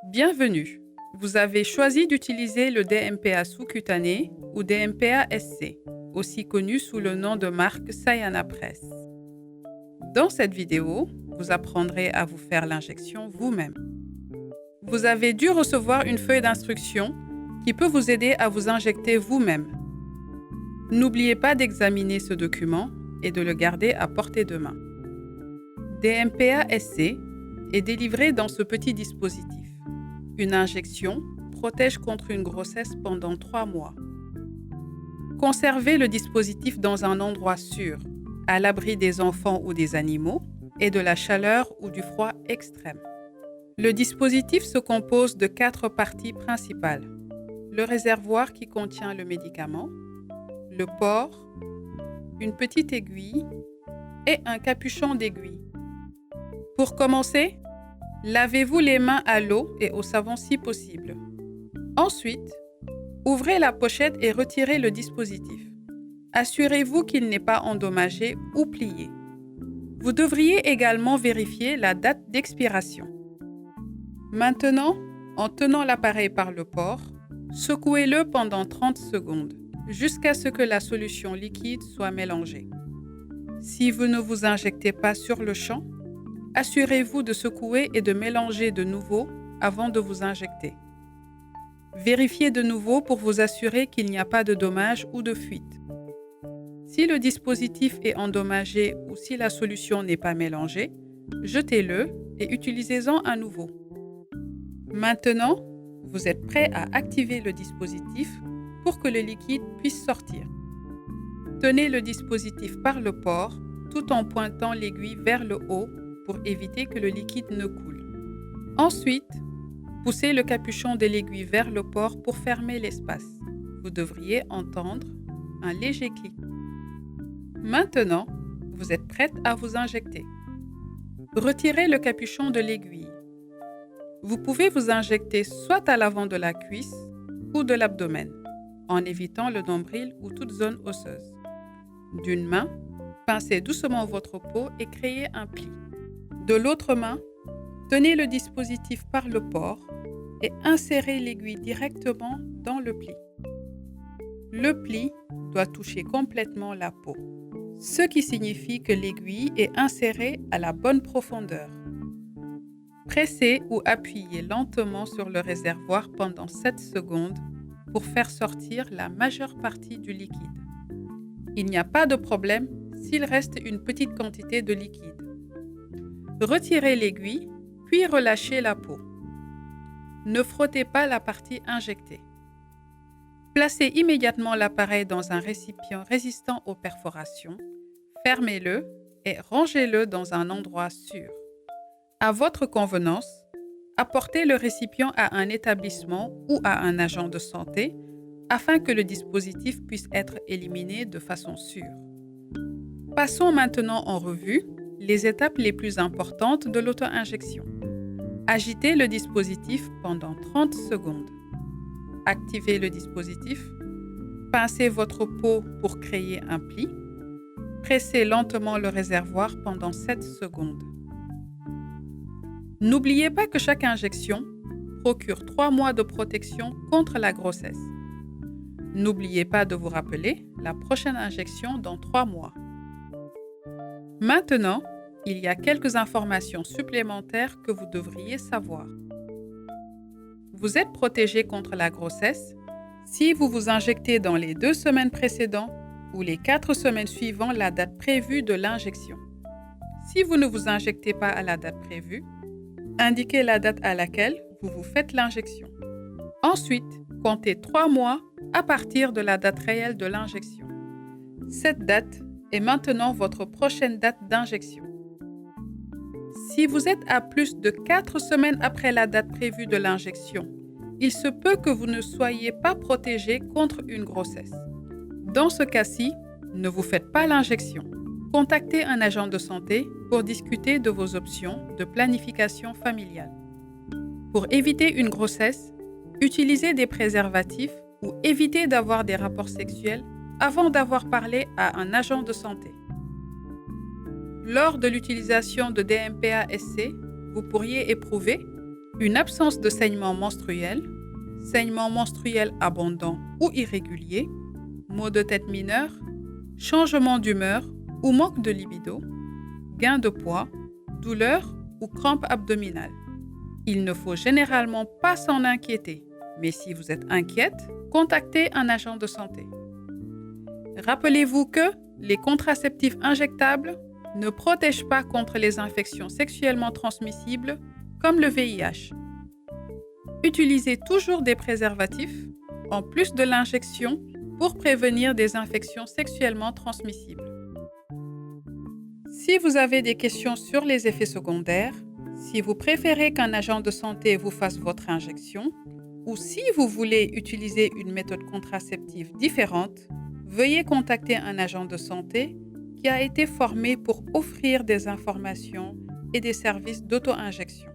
Bienvenue. Vous avez choisi d'utiliser le DMPA sous-cutané ou DMPA-SC, aussi connu sous le nom de marque Sayana Press. Dans cette vidéo, vous apprendrez à vous faire l'injection vous-même. Vous avez dû recevoir une feuille d'instruction qui peut vous aider à vous injecter vous-même. N'oubliez pas d'examiner ce document et de le garder à portée de main. DMPA-SC est délivré dans ce petit dispositif. Une injection protège contre une grossesse pendant 3 mois. Conservez le dispositif dans un endroit sûr, à l'abri des enfants ou des animaux, et de la chaleur ou du froid extrême. Le dispositif se compose de 4 parties principales. Le réservoir qui contient le médicament, le port, une petite aiguille et un capuchon d'aiguille. Pour commencer, lavez-vous les mains à l'eau et au savon si possible. Ensuite, ouvrez la pochette et retirez le dispositif. Assurez-vous qu'il n'est pas endommagé ou plié. Vous devriez également vérifier la date d'expiration. Maintenant, en tenant l'appareil par le port, secouez-le pendant 30 secondes, jusqu'à ce que la solution liquide soit mélangée. Si vous ne vous injectez pas sur le champ, assurez-vous de secouer et de mélanger de nouveau avant de vous injecter. Vérifiez de nouveau pour vous assurer qu'il n'y a pas de dommage ou de fuite. Si le dispositif est endommagé ou si la solution n'est pas mélangée, jetez-le et utilisez-en à nouveau. Maintenant, vous êtes prêt à activer le dispositif pour que le liquide puisse sortir. Tenez le dispositif par le port tout en pointant l'aiguille vers le haut pour éviter que le liquide ne coule. Ensuite, poussez le capuchon de l'aiguille vers le port pour fermer l'espace. Vous devriez entendre un léger clic. Maintenant, vous êtes prête à vous injecter. Retirez le capuchon de l'aiguille. Vous pouvez vous injecter soit à l'avant de la cuisse ou de l'abdomen, en évitant le nombril ou toute zone osseuse. D'une main, pincez doucement votre peau et créez un pli. De l'autre main, tenez le dispositif par le port et insérez l'aiguille directement dans le pli. Le pli doit toucher complètement la peau, ce qui signifie que l'aiguille est insérée à la bonne profondeur. Pressez ou appuyez lentement sur le réservoir pendant 7 secondes pour faire sortir la majeure partie du liquide. Il n'y a pas de problème s'il reste une petite quantité de liquide. Retirez l'aiguille, puis relâchez la peau. Ne frottez pas la partie injectée. Placez immédiatement l'appareil dans un récipient résistant aux perforations, fermez-le et rangez-le dans un endroit sûr. À votre convenance, apportez le récipient à un établissement ou à un agent de santé afin que le dispositif puisse être éliminé de façon sûre. Passons maintenant en revue les étapes les plus importantes de l'auto-injection. Agitez le dispositif pendant 30 secondes. Activez le dispositif. Pincez votre peau pour créer un pli. Pressez lentement le réservoir pendant 7 secondes. N'oubliez pas que chaque injection procure 3 mois de protection contre la grossesse. N'oubliez pas de vous rappeler la prochaine injection dans 3 mois. Maintenant, il y a quelques informations supplémentaires que vous devriez savoir. Vous êtes protégé contre la grossesse si vous vous injectez dans les 2 semaines précédentes ou les 4 semaines suivant la date prévue de l'injection. Si vous ne vous injectez pas à la date prévue, indiquez la date à laquelle vous vous faites l'injection. Ensuite, comptez 3 mois à partir de la date réelle de l'injection. Cette date est maintenant votre prochaine date d'injection. Si vous êtes à plus de 4 semaines après la date prévue de l'injection, il se peut que vous ne soyez pas protégé contre une grossesse. Dans ce cas-ci, ne vous faites pas l'injection. Contactez un agent de santé pour discuter de vos options de planification familiale. Pour éviter une grossesse, utilisez des préservatifs ou évitez d'avoir des rapports sexuels avant d'avoir parlé à un agent de santé. Lors de l'utilisation de DMPA-SC, vous pourriez éprouver Une absence de saignement menstruel abondant ou irrégulier, maux de tête mineurs, changement d'humeur ou manque de libido, gain de poids, douleur ou crampes abdominales. Il ne faut généralement pas s'en inquiéter, mais si vous êtes inquiète, contactez un agent de santé. Rappelez-vous que les contraceptifs injectables ne protègent pas contre les infections sexuellement transmissibles comme le VIH. Utilisez toujours des préservatifs, en plus de l'injection, pour prévenir des infections sexuellement transmissibles. Si vous avez des questions sur les effets secondaires, si vous préférez qu'un agent de santé vous fasse votre injection, ou si vous voulez utiliser une méthode contraceptive différente, veuillez contacter un agent de santé qui a été formé pour offrir des informations et des services d'auto-injection.